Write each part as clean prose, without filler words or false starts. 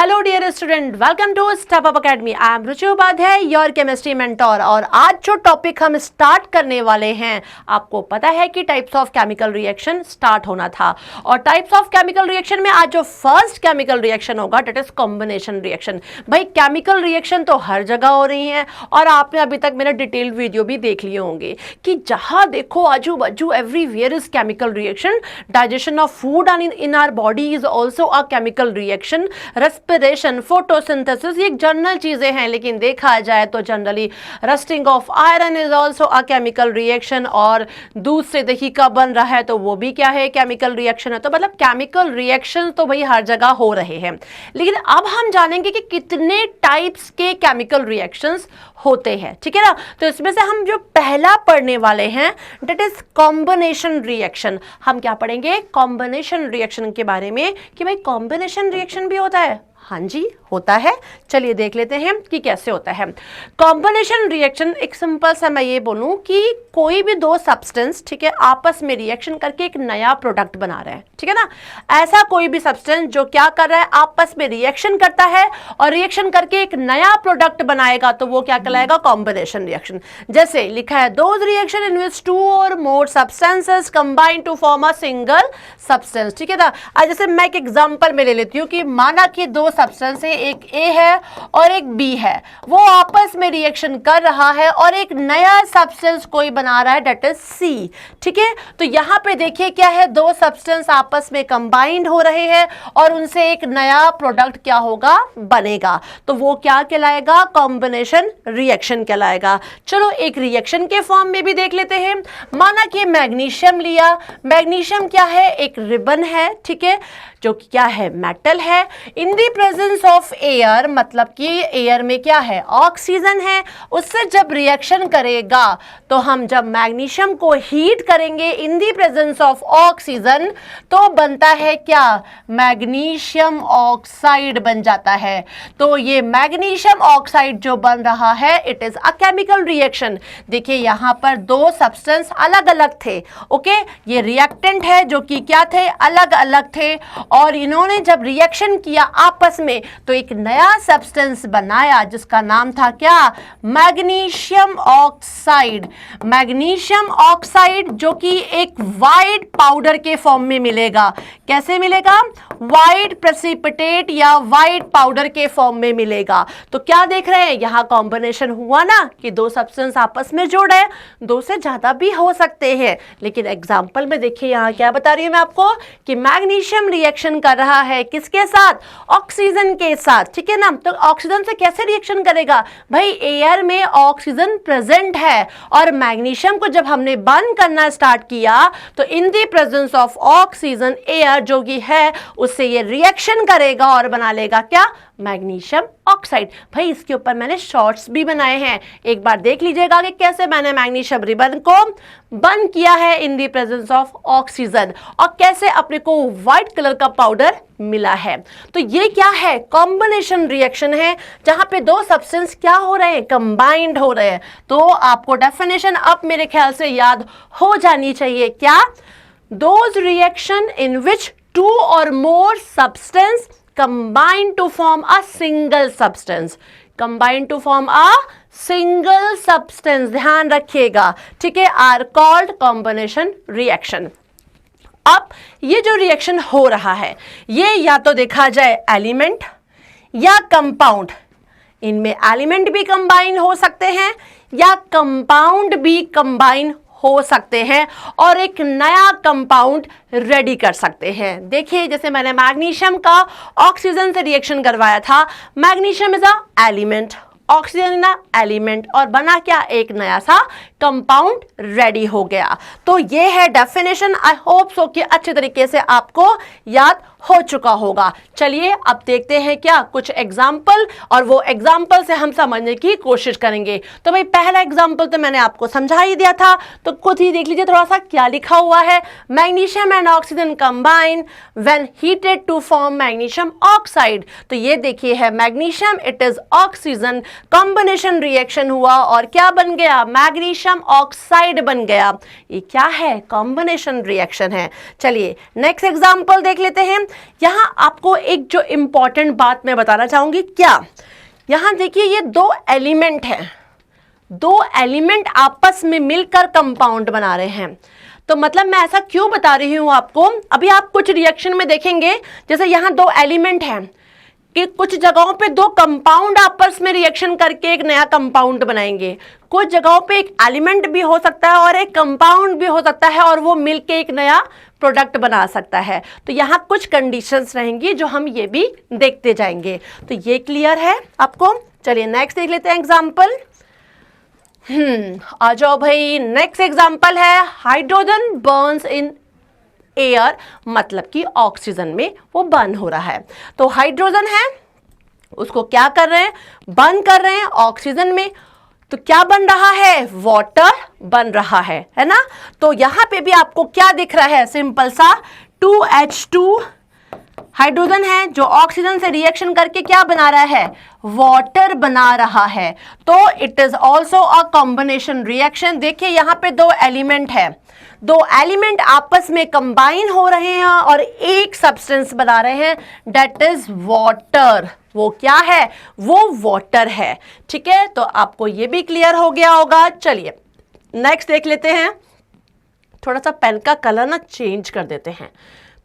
Hello dear student, welcome to Step Up Academy. I am Ruchi Upadhyay, your chemistry mentor. और आज जो topic हम start करने वाले हैं, आपको पता है कि types of chemical reaction start होना था। और टाइप्स ऑफ केमिकल रिएक्शन में आज जो फर्स्ट केमिकल रिएक्शन होगा डेट इज कॉम्बिनेशन रिएक्शन। भाई केमिकल रिएक्शन तो हर जगह हो रही है और आपने अभी तक मेरा डिटेल्ड वीडियो भी देख लिए होंगे कि जहां देखो आजू बाजू everywhere is chemical reaction. Digestion of food in our body is also a chemical reaction. Respiration, photosynthesis, ये जनरल चीजें हैं, लेकिन देखा जाए तो generally rusting of iron is also a chemical reaction. और दूध से दही का बन रहा है तो वो भी क्या है, केमिकल रिएक्शन है। तो मतलब केमिकल रिएक्शन तो भाई हर जगह हो रहे हैं, लेकिन अब हम जानेंगे कि कितने टाइप्स के केमिकल रिएक्शंस होते हैं। ठीक है ना। तो इसमें से हम जो पहला पढ़ने वाले हैं दैट इज कॉम्बिनेशन रिएक्शन। हम क्या पढ़ेंगे, कॉम्बिनेशन रिएक्शन के बारे में कि भाई कॉम्बिनेशन रिएक्शन भी होता है। हाँ जी, होता है। चलिए देख लेते हैं कि कैसे होता है कॉम्बिनेशन रिएक्शन। एक सिंपल सा मैं ये बोलूं कि कोई भी दो सब्सटेंस, ठीक है, आपस में रिएक्शन करके एक नया प्रोडक्ट बना रहे हैं। ठीक है ना। ऐसा कोई भी सब्सटेंस जो क्या कर रहा है, आपस में रिएक्शन करता है और रिएक्शन करके एक नया प्रोडक्ट बनाएगा, तो वो क्या कहलाएगा, कॉम्बिनेशन रिएक्शन। जैसे लिखा है those reaction in which two or more substances combine to form a single substance. ठीक है ना। जैसे मैं एक एग्जांपल में ले लेती हूँ कि माना कि दो सब्सटेंस है, एक ए है और एक बी है, वो आपस में रिएक्शन कर रहा है और एक नया सब्सटेंस कोई बना रहा है डेट इज सी। ठीक है। तो यहां पे देखिए क्या है, दो सब्सटेंस आपस में कंबाइंड हो रहे हैं और उनसे एक नया प्रोडक्ट क्या होगा, बनेगा। तो वो क्या कहलाएगा, कॉम्बिनेशन रिएक्शन कहलाएगा। चलो एक रिएक्शन के फॉर्म में भी देख लेते हैं। माना कि मैग्नीशियम लिया। मैग्नीशियम क्या है, एक रिबन है, ठीक है, जो क्या है, मेटल है। इन दी प्रेजेंस ऑफ एयर, मतलब कि एयर में क्या है, ऑक्सीजन है। उससे जब रिएक्शन करेगा तो हम जब मैग्नीशियम को हीट करेंगे इन दी प्रेजेंस ऑफ ऑक्सीजन, तो बनता है क्या, मैग्नीशियम ऑक्साइड बन जाता है। तो ये मैग्नीशियम ऑक्साइड जो बन रहा है it is a chemical reaction. देखिए यहां पर दो सब्सटेंस अलग अलग थे। ओके, ये रिएक्टेंट है जो कि क्या थे, अलग अलग थे, और इन्होंने जब रिएक्शन किया आपस में तो एक नया सब्सटेंस बनाया जिसका नाम था क्या, मैग्नीशियम ऑक्साइड। मैग्नीशियम ऑक्साइड जो कि एक वाइट पाउडर के फॉर्म में मिलेगा। कैसे मिलेगा, वाइट प्रेसिपिटेट या वाइट पाउडर के फॉर्म में मिलेगा। तो क्या देख रहे हैं, यहां कॉम्बिनेशन हुआ ना कि दो सब्सटेंस आपस में जोड़ रहे हैं। दो से ज्यादा भी हो सकते हैं, लेकिन एग्जांपल में देखिए यहां क्या बता रही हूं मैं आपको कि मैग्नीशियम रिएक्शन कर रहा है किसके साथ, ऑक्सीजन के साथ। ठीक है ना। तो ऑक्सीजन से कैसे रिएक्शन करेगा, भाई एयर में ऑक्सीजन प्रेजेंट है और मैग्नीशियम को जब हमने बर्न करना स्टार्ट किया तो in the presence of oxygen air जो कि है उससे ये रिएक्शन करेगा और बना लेगा क्या, मैग्नीशियम ऑक्साइड। भाई इसके ऊपर मैंने शॉर्ट्स भी बनाए हैं, एक बार देख लीजिएगा कि कैसे मैंने मैग्नीशियम रिबन को बर्न किया है इन दी प्रेजेंस ऑफ ऑक्सीजन और कैसे अपने को व्हाइट कलर का पाउडर मिला है। तो ये क्या है, कॉम्बिनेशन रिएक्शन है जहां पे दो सब्सटेंस क्या हो रहे हैं, कंबाइंड हो रहे हैं। तो आपको डेफिनेशन अब मेरे ख्याल से याद हो जानी चाहिए, क्या, those reaction in which two or more substance combine to form a single substance, combine to form a single substance, ध्यान रखिएगा। ठीक है, are called combination reaction। अब ये जो रिएक्शन हो रहा है ये या तो देखा जाए एलिमेंट या कंपाउंड। इनमें एलिमेंट भी कंबाइन हो सकते हैं या कंपाउंड भी कंबाइन हो सकते हैं और एक नया कंपाउंड रेडी कर सकते हैं। देखिए जैसे मैंने मैग्नीशियम का ऑक्सीजन से रिएक्शन करवाया था, magnesium is a element, oxygen is a element, और बना क्या, एक नया सा कंपाउंड रेडी हो गया। तो ये है डेफिनेशन। आई होप सो कि अच्छे तरीके से आपको याद हो चुका होगा। चलिए अब देखते हैं क्या कुछ एग्जाम्पल, और वो एग्जाम्पल से हम समझने की कोशिश करेंगे। तो भाई पहला एग्जाम्पल तो मैंने आपको समझा ही दिया था, तो खुद ही देख लीजिए थोड़ा सा क्या लिखा हुआ है। Magnesium and oxygen combine when heated to form magnesium oxide. तो ये देखिए है magnesium, it is oxygen, combination reaction हुआ और क्या बन गया, मैग्नीशियम ऑक्साइड बन गया। ये क्या है, कॉम्बिनेशन रिएक्शन है। चलिए नेक्स्ट एग्जाम्पल देख लेते हैं। यहाँ आपको एक जो इम्पॉर्टेंट बात मैं बताना चाहूंगी, क्या यहाँ देखिए ये दो एलिमेंट हैं, दो एलिमेंट आपस में मिलकर कंपाउंड बना रहे हैं। तो मतलब मैं ऐसा क्यों बता रही हूं आपको, अभी आप कुछ रिएक्शन में देखेंगे, जैसे यहाँ दो एलिमेंट हैं कि कुछ जगहों पे दो कंपाउंड आपस में रिएक्शन करके एक नया कंपाउंड बनाएंगे, कुछ जगहों पे एक एलिमेंट भी हो सकता है और एक कंपाउंड भी हो सकता है और वो मिलके एक नया प्रोडक्ट बना सकता है। तो यहाँ कुछ कंडीशंस रहेंगी जो हम ये भी देखते जाएंगे। तो ये क्लियर है आपको। चलिए नेक्स्ट देख लेते हैं एग्जाम्पल। आ जाओ भाई, नेक्स्ट एग्जाम्पल है हाइड्रोजन बर्न्स इन एयर, मतलब कि ऑक्सीजन में वो बर्न हो रहा है। तो हाइड्रोजन है, उसको क्या कर रहे हैं, बर्न कर रहे हैं ऑक्सीजन में। तो क्या बन रहा है, वाटर बन रहा है ना। तो यहां पे भी आपको क्या दिख रहा है, सिंपल सा 2H2 हाइड्रोजन है जो ऑक्सीजन से रिएक्शन करके क्या बना रहा है, वाटर बना रहा है। तो it is also a combination reaction. देखिए यहां पे दो एलिमेंट है, दो एलिमेंट आपस में कंबाइन हो रहे हैं और एक सब्सटेंस बना रहे हैं, दैट इज वाटर। वो क्या है, वो वाटर है। ठीक है, तो आपको ये भी क्लियर हो गया होगा। चलिए नेक्स्ट देख लेते हैं। थोड़ा सा पेन का कलर ना चेंज कर देते हैं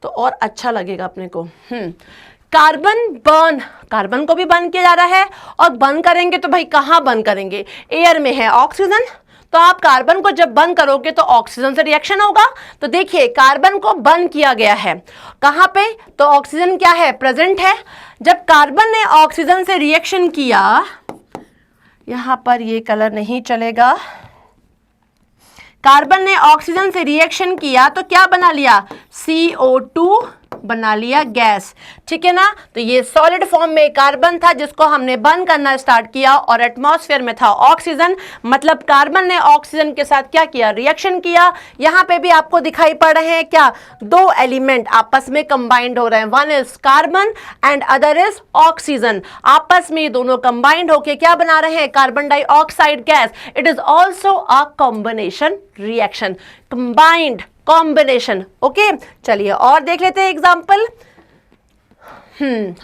तो और अच्छा लगेगा अपने को। कार्बन बर्न, कार्बन को भी बर्न किया जा रहा है और बर्न करेंगे तो भाई कहाँ बर्न करेंगे, एयर में है ऑक्सीजन। तो आप कार्बन को जब बर्न करोगे तो ऑक्सीजन से रिएक्शन होगा। तो देखिए कार्बन को बर्न किया गया है कहाँ पे, तो ऑक्सीजन क्या है, प्रेजेंट है। जब कार्बन ने ऑक्सीजन से रिएक्शन किया, यहां पर ये कलर नहीं चलेगा, कार्बन ने ऑक्सीजन से रिएक्शन किया तो क्या बना लिया, CO2 बना लिया गैस। ठीक है ना। तो ये सॉलिड फॉर्म में कार्बन था जिसको हमने बर्न करना स्टार्ट किया और एटमॉस्फेयर में था ऑक्सीजन, मतलब कार्बन ने ऑक्सीजन के साथ क्या किया, रिएक्शन किया। यहां पे भी आपको दिखाई पड़ रहे हैं क्या, दो एलिमेंट आपस में कंबाइंड हो रहे हैं, one is carbon and other is oxygen. आपस में दोनों कंबाइंड होके क्या बना रहे हैं, carbon dioxide gas. It is also a combination reaction, combined combination. Okay, चलिए और देख लेते हैं एग्जाम्पल।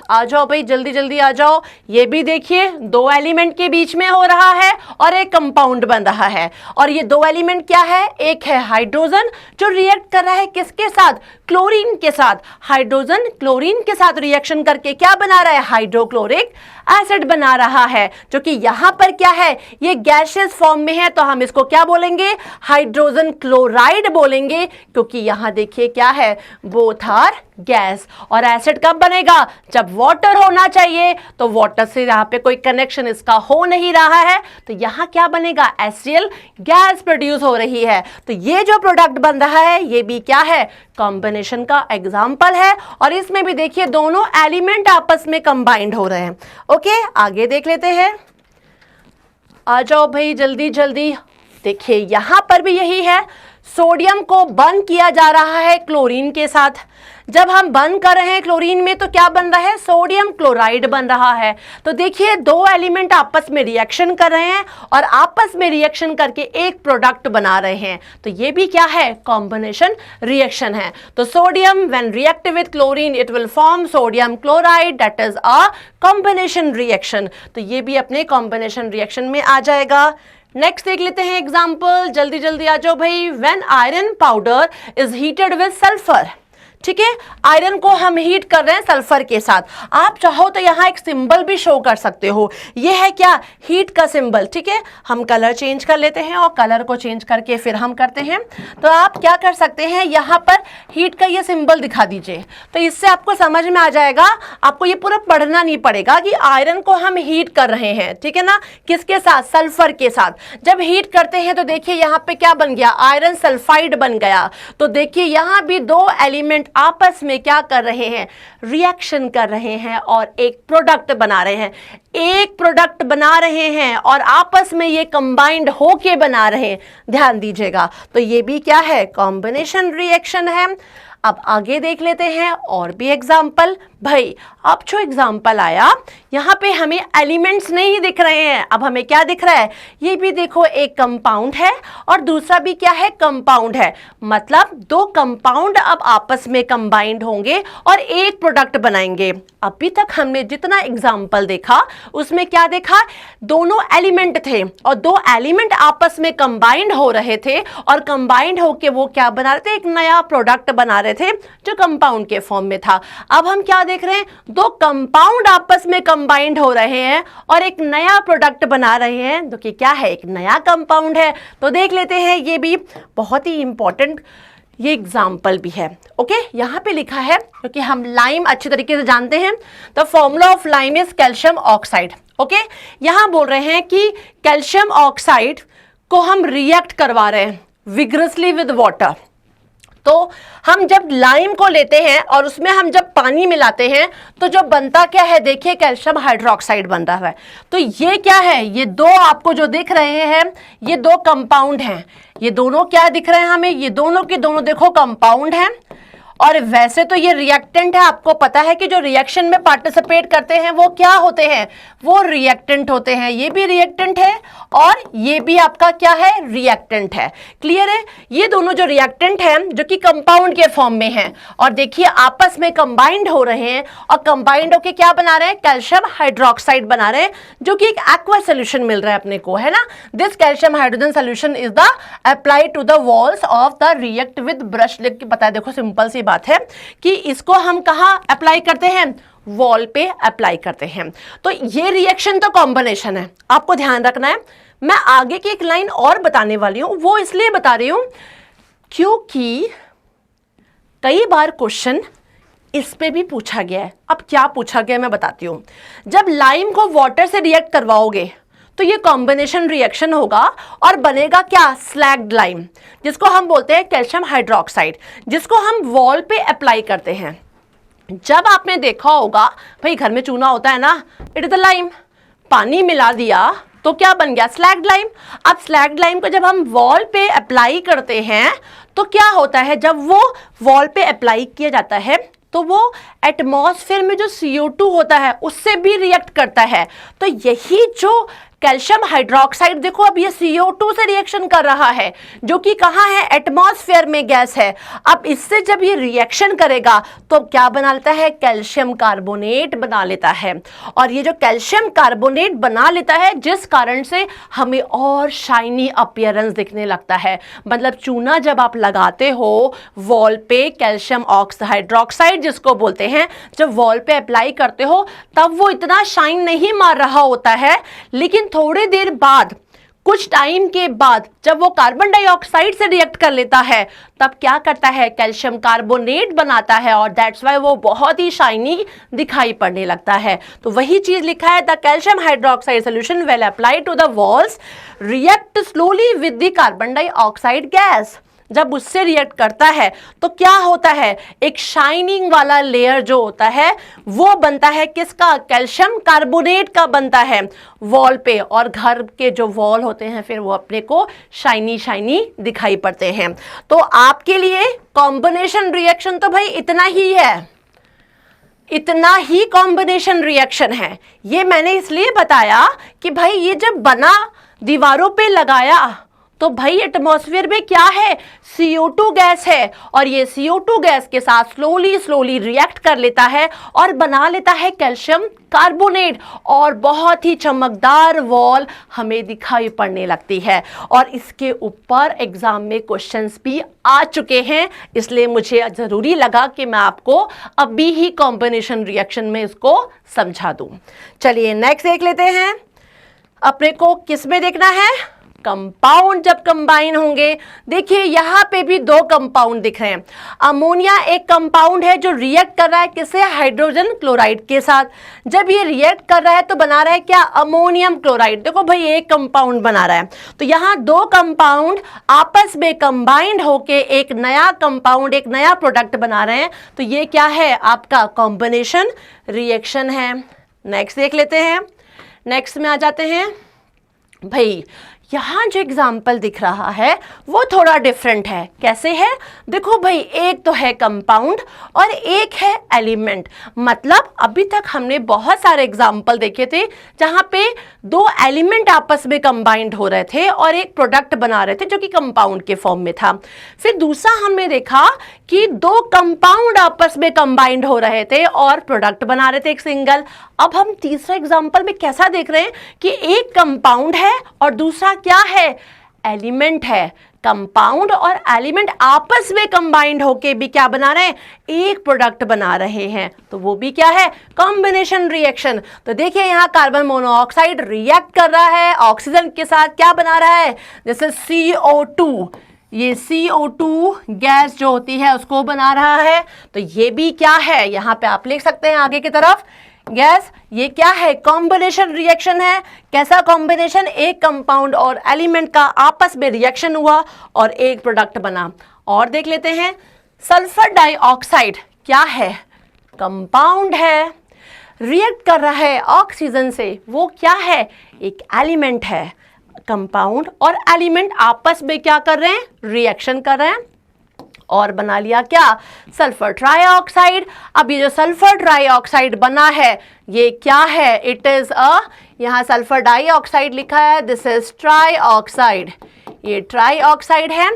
आ जाओ भाई, जल्दी जल्दी आ जाओ। ये भी देखिए दो एलिमेंट के बीच में हो रहा है और एक कंपाउंड बन रहा है। और ये दो एलिमेंट क्या है, एक है हाइड्रोजन जो रिएक्ट कर रहा है किसके साथ, क्लोरीन के साथ। हाइड्रोजन क्लोरीन के साथ रिएक्शन करके क्या बना रहा है, हाइड्रोक्लोरिक एसिड बना रहा है, जो कि यहां पर क्या है, ये गैसियस फॉर्म में है। तो हम इसको क्या बोलेंगे, हाइड्रोजन क्लोराइड बोलेंगे, क्योंकि यहां देखिए क्या है, बोथ आर गैस। और एसिड कब बनेगा, जब वाटर होना चाहिए। तो वाटर से यहां पे कोई कनेक्शन इसका हो नहीं रहा है, तो यहां क्या बनेगा, HCl गैस प्रोड्यूस हो रही है। तो ये जो प्रोडक्ट बन रहा है ये भी क्या है, कॉम्बिनेशन का एग्जाम्पल है। और इसमें भी देखिए दोनों एलिमेंट आपस में कंबाइंड हो रहे हैं। ओके, आगे देख लेते हैं। आ जाओ भाई जल्दी जल्दी। देखिए यहां पर भी यही है, सोडियम को बर्न किया जा रहा है क्लोरीन के साथ। जब हम बर्न कर रहे हैं क्लोरीन में तो क्या बन रहा है, सोडियम क्लोराइड बन रहा है। तो देखिए दो एलिमेंट आपस में रिएक्शन कर रहे हैं और आपस में रिएक्शन करके एक प्रोडक्ट बना रहे हैं। तो ये भी क्या है, कॉम्बिनेशन रिएक्शन है। तो sodium when react with chlorine it will form sodium chloride, that is a combination reaction. तो ये भी अपने कॉम्बिनेशन रिएक्शन में आ जाएगा। नेक्स्ट देख लेते हैं एग्जाम्पल, जल्दी जल्दी आ जाओ भाई। When iron powder is heated with sulphur, ठीक है, आयरन को हम हीट कर रहे हैं सल्फर के साथ। आप चाहो तो यहाँ एक सिंबल भी शो कर सकते हो, ये है क्या, हीट का सिंबल। ठीक है, हम कलर चेंज कर लेते हैं और कलर को चेंज करके फिर हम करते हैं। तो आप क्या कर सकते हैं, यहाँ पर हीट का ये सिंबल दिखा दीजिए, तो इससे आपको समझ में आ जाएगा। आपको ये पूरा पढ़ना नहीं पड़ेगा कि आयरन को हम हीट कर रहे हैं, ठीक है ना, किसके साथ, सल्फर के साथ। जब हीट करते हैं तो देखिए यहाँ पे क्या बन गया, आयरन सल्फाइड बन गया। तो देखिए यहाँ भी दो एलिमेंट आपस में क्या कर रहे हैं, रिएक्शन कर रहे हैं और एक प्रोडक्ट बना रहे हैं। एक प्रोडक्ट बना रहे हैं और आपस में ये कंबाइंड होके बना रहे हैं, ध्यान दीजिएगा। तो ये भी क्या है, कॉम्बिनेशन रिएक्शन है। अब आगे देख लेते हैं और भी एग्जाम्पल। भाई अब जो एग्जाम्पल आया यहाँ पे हमें एलिमेंट्स नहीं दिख रहे हैं, अब हमें क्या दिख रहा है, ये भी देखो एक कंपाउंड है और दूसरा भी क्या है, कंपाउंड है। मतलब दो कंपाउंड अब आपस में कंबाइंड होंगे और एक प्रोडक्ट बनाएंगे। अभी तक हमने जितना एग्जाम्पल देखा उसमें क्या देखा, दोनों एलिमेंट थे और दो एलिमेंट आपस में कंबाइंड हो रहे थे और कंबाइंड होके वो क्या बना रहे थे, एक नया प्रोडक्ट बना रहे थे जो कंपाउंड के फॉर्म में था। अब हम क्या देख रहे हैं, दो कंपाउंड आपस में कंबाइंड हो रहे हैं और एक नया प्रोडक्ट बना रहे हैं जो कि क्या है, एक नया कंपाउंड है। तो देख लेते हैं, ये भी बहुत ही इंपॉर्टेंट ये एग्जाम्पल भी है। ओके, यहाँ पे लिखा है, क्योंकि हम लाइम अच्छे तरीके से जानते हैं, the formula of lime is calcium oxide. Okay, यहाँ बोल रहे हैं कि कैल्शियम ऑक्साइड को हम रिएक्ट करवा रहे हैं विग्रसली विद वाटर। तो हम जब लाइम को लेते हैं और उसमें हम जब पानी मिलाते हैं तो जो बनता क्या है, देखिए कैल्शियम हाइड्रोक्साइड बन रहा है। तो ये क्या है, ये दो आपको जो दिख रहे हैं ये दो कंपाउंड हैं। ये दोनों क्या दिख रहे हैं हमें, ये दोनों के दोनों देखो कंपाउंड हैं। और वैसे तो ये रिएक्टेंट है, आपको पता है कि जो रिएक्शन में पार्टिसिपेट करते हैं वो क्या होते हैं, वो रिएक्टेंट होते हैं। ये भी रिएक्टेंट है और ये भी आपका क्या है, रिएक्टेंट है। क्लियर है, ये दोनों जो रिएक्टेंट हैं जो कि कंपाउंड के फॉर्म में हैं और देखिए आपस में कंबाइंड हो रहे हैं और कंबाइंड होके क्या बना रहे हैं, कैल्शियम हाइड्रोक्साइड बना रहे हैं जो कि एक एक्वा सोल्यूशन मिल रहा है अपने को, है ना। This calcium hydrogen solution is the applied to the walls of the react with brush. लिख के बताया, देखो सिंपल सी बात है कि इसको हम कहां अप्लाई करते हैं, वॉल पे अप्लाई करते हैं। तो ये रिएक्शन तो कॉम्बिनेशन है, आपको ध्यान रखना है। मैं आगे की एक लाइन और बताने वाली हूं, वो इसलिए बता रही हूं क्योंकि कई बार क्वेश्चन इस पे भी पूछा गया है। अब क्या पूछा गया मैं बताती हूं। जब लाइम को वाटर से रिएक्ट करवाओगे तो ये कॉम्बिनेशन रिएक्शन होगा और बनेगा क्या, स्लैग्ड लाइम, जिसको हम बोलते हैं कैल्शियम हाइड्रोक्साइड, जिसको हम वॉल पे अप्लाई करते हैं। जब आपने देखा होगा भाई घर में चूना होता है ना, इट इज द लाइम, पानी मिला दिया तो क्या बन गया, स्लैग्ड लाइम। अब स्लैग्ड लाइम को जब हम वॉल पे अप्लाई करते हैं तो क्या होता है, जब वो वॉल पे अप्लाई किया जाता है तो वो एटमॉस्फेयर में जो CO2 होता है उससे भी रिएक्ट करता है। तो यही जो कैल्शियम हाइड्रोक्साइड, देखो अब ये CO2 से रिएक्शन कर रहा है जो कि कहाँ है, एटमॉस्फेयर में गैस है। अब इससे जब ये रिएक्शन करेगा तो क्या बना लेता है, कैल्शियम कार्बोनेट बना लेता है। और ये जो कैल्शियम कार्बोनेट बना लेता है जिस कारण से हमें और शाइनी अपीयरेंस दिखने लगता है। मतलब चूना जब आप लगाते हो वॉल पे, कैल्शियम हाइड्रोक्साइड जिसको बोलते हैं, जब वॉल पे अप्लाई करते हो तब वो इतना शाइन नहीं मार रहा होता है, लेकिन थोड़ी देर बाद, कुछ टाइम के बाद जब वो कार्बन डाइऑक्साइड से रिएक्ट कर लेता है तब क्या करता है, कैल्शियम कार्बोनेट बनाता है और दैट्स वाई वो बहुत ही शाइनी दिखाई पड़ने लगता है। तो वही चीज लिखा है, the calcium hydroxide solution when applied to the walls react slowly with the carbon dioxide gas. जब उससे रिएक्ट करता है तो क्या होता है, एक शाइनिंग वाला लेयर जो होता है वो बनता है किसका, कैल्शियम कार्बोनेट का बनता है वॉल पे। और घर के जो वॉल होते हैं फिर वो अपने को शाइनी शाइनी दिखाई पड़ते हैं। तो आपके लिए कॉम्बिनेशन रिएक्शन तो भाई इतना ही है, इतना ही कॉम्बिनेशन रिएक्शन है। ये मैंने इसलिए बताया कि भाई ये जब बना, दीवारों पे लगाया तो भाई एटमॉस्फेयर में क्या है, CO2 गैस है और ये CO2 गैस के साथ स्लोली स्लोली रिएक्ट कर लेता है और बना लेता है कैल्शियम कार्बोनेट और बहुत ही चमकदार वॉल हमें दिखाई पड़ने लगती है। और इसके ऊपर एग्जाम में क्वेश्चंस भी आ चुके हैं, इसलिए मुझे ज़रूरी लगा कि मैं आपको अभी ही कॉम्बिनेशन रिएक्शन में इसको समझा दूं। चलिए नेक्स्ट देख लेते हैं। अपने को किस में देखना है, कंपाउंड जब कंबाइन होंगे। देखिए यहाँ पे भी दो कंपाउंड दिख रहे हैं। अमोनिया एक कंपाउंड है जो रिएक्ट कर रहा है किससे, हाइड्रोजन क्लोराइड के साथ। जब ये रिएक्ट कर रहा है तो बना रहा है क्या, अमोनियम क्लोराइड। देखो भाई एक कंपाउंड बना रहा है, तो यहाँ दो कंपाउंड आपस में कंबाइंड होके एक नया कंपाउंड, एक नया प्रोडक्ट बना रहे हैं। तो ये क्या है, आपका कॉम्बिनेशन रिएक्शन है। नेक्स्ट देख लेते हैं। नेक्स्ट में आ जाते हैं भाई, यहाँ जो एग्जाम्पल दिख रहा है वो थोड़ा डिफरेंट है। कैसे है? देखो भाई, एक तो है कंपाउंड और एक है एलिमेंट। मतलब अभी तक हमने बहुत सारे एग्जाम्पल देखे थे जहाँ पे दो एलिमेंट आपस में कंबाइंड हो रहे थे और एक प्रोडक्ट बना रहे थे जो कि कंपाउंड के फॉर्म में था। फिर दूसरा हमने देखा कि दो कंपाउंड आपस में कंबाइंड हो रहे थे और प्रोडक्ट बना रहे थे एक सिंगल। अब हम तीसरा एग्जाम्पल में कैसा देख रहे हैं कि एक कंपाउंड है और दूसरा क्या है? एलिमेंट है। कंपाउंड और एलिमेंट आपस में कंबाइंड होके भी क्या बना रहे हैं? एक प्रोडक्ट बना रहे हैं। तो वो भी क्या है? Combination reaction. तो देखिए यहाँ कार्बन मोनोऑक्साइड रिएक्ट कर रहा है ऑक्सीजन के साथ, क्या बना रहा है? जैसे CO2, ये CO2 गैस जो होती है उसको बना रहा है। तो ये भी क्या है? यहाँ पे आप लिख सकते हैं आगे की तरफ गैस। ये क्या है? कॉम्बिनेशन रिएक्शन है। कैसा कॉम्बिनेशन? एक कंपाउंड और एलिमेंट का आपस में रिएक्शन हुआ और एक प्रोडक्ट बना। और देख लेते हैं, सल्फर डाइऑक्साइड क्या है? कंपाउंड है, रिएक्ट कर रहा है ऑक्सीजन से, वो क्या है? एक एलिमेंट है। कंपाउंड और एलिमेंट आपस में क्या कर रहे हैं? रिएक्शन कर रहे हैं और बना लिया क्या? Sulphur trioxide. अब ये जो सल्फर ट्राइऑक्साइड बना है ये क्या है? इट इज यहाँ सल्फर डाइऑक्साइड लिखा है, दिस इज ट्राइऑक्साइड। ये ट्राइऑक्साइड है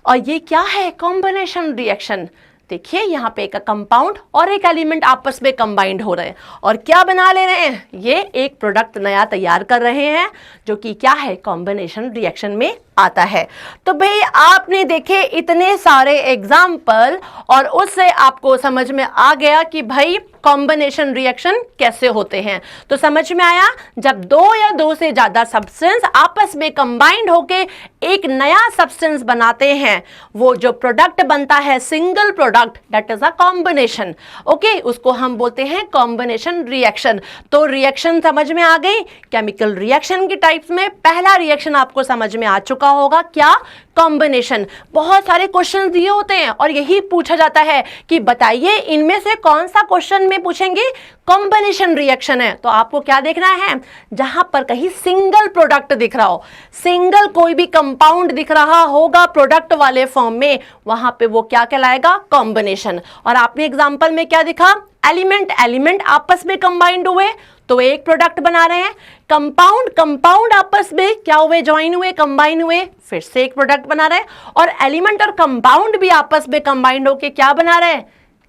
और ये क्या है? Combination reaction. देखिए यहाँ पे एक कंपाउंड और एक एलिमेंट आपस में कंबाइंड हो रहे हैं और क्या बना ले रहे हैं? ये एक प्रोडक्ट नया तैयार कर रहे हैं जो कि क्या है? कॉम्बिनेशन रिएक्शन में आता है। तो भाई आपने देखे इतने सारे एग्जाम्पल और उससे आपको समझ में आ गया कि भाई कॉम्बिनेशन रिएक्शन कैसे होते हैं। तो समझ में आया, जब दो या दो से ज्यादा सब्सटेंस आपस में कंबाइंड होके एक नया सब्सटेंस बनाते हैं, वो जो प्रोडक्ट बनता है single product, that is a combination. Okay, उसको हम बोलते हैं कॉम्बिनेशन रिएक्शन। तो रिएक्शन समझ में आ गई। केमिकल रिएक्शन के टाइप्स में पहला रिएक्शन आपको समझ में आ चुका होगा, क्या? कॉम्बिनेशन। बहुत सारे क्वेश्चन दिए होते हैं और यही पूछा जाता है कि बताइए इनमें से कौन सा क्वेश्चन में पूछेंगे कॉम्बिनेशन रिएक्शन है। तो आपको क्या देखना है? जहां पर कहीं सिंगल प्रोडक्ट दिख रहा हो, सिंगल कोई भी कंपाउंड दिख रहा होगा प्रोडक्ट वाले फॉर्म में, वहां पे वो क्या कहलाएगा? कॉम्बिनेशन। और आपने एग्जांपल में क्या दिखा? एलिमेंट आपस में कंबाइंड हुए तो एक प्रोडक्ट बना रहे हैं। कंपाउंड आपस में क्या हुए? ज्वाइन हुए, कंबाइन हुए, फिर से एक प्रोडक्ट बना रहे हैं। और एलिमेंट और कंपाउंड भी आपस में कंबाइंड होके क्या बना रहे हैं?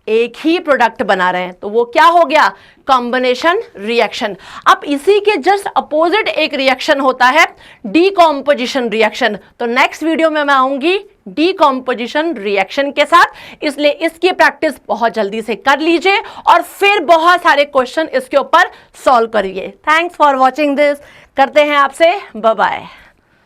एक ही प्रोडक्ट बना रहे हैं। तो वो क्या हो गया? Combination reaction. अब इसी के जस्ट अपोजिट एक रिएक्शन होता है डीकॉम्पोजिशन रिएक्शन। तो नेक्स्ट वीडियो में मैं आऊंगी डीकॉम्पोजिशन रिएक्शन के साथ, इसलिए इसकी प्रैक्टिस बहुत जल्दी से कर लीजिए और फिर बहुत सारे क्वेश्चन इसके ऊपर सॉल्व करिए। Thanks for watching this. करते हैं आपसे बाय बाय।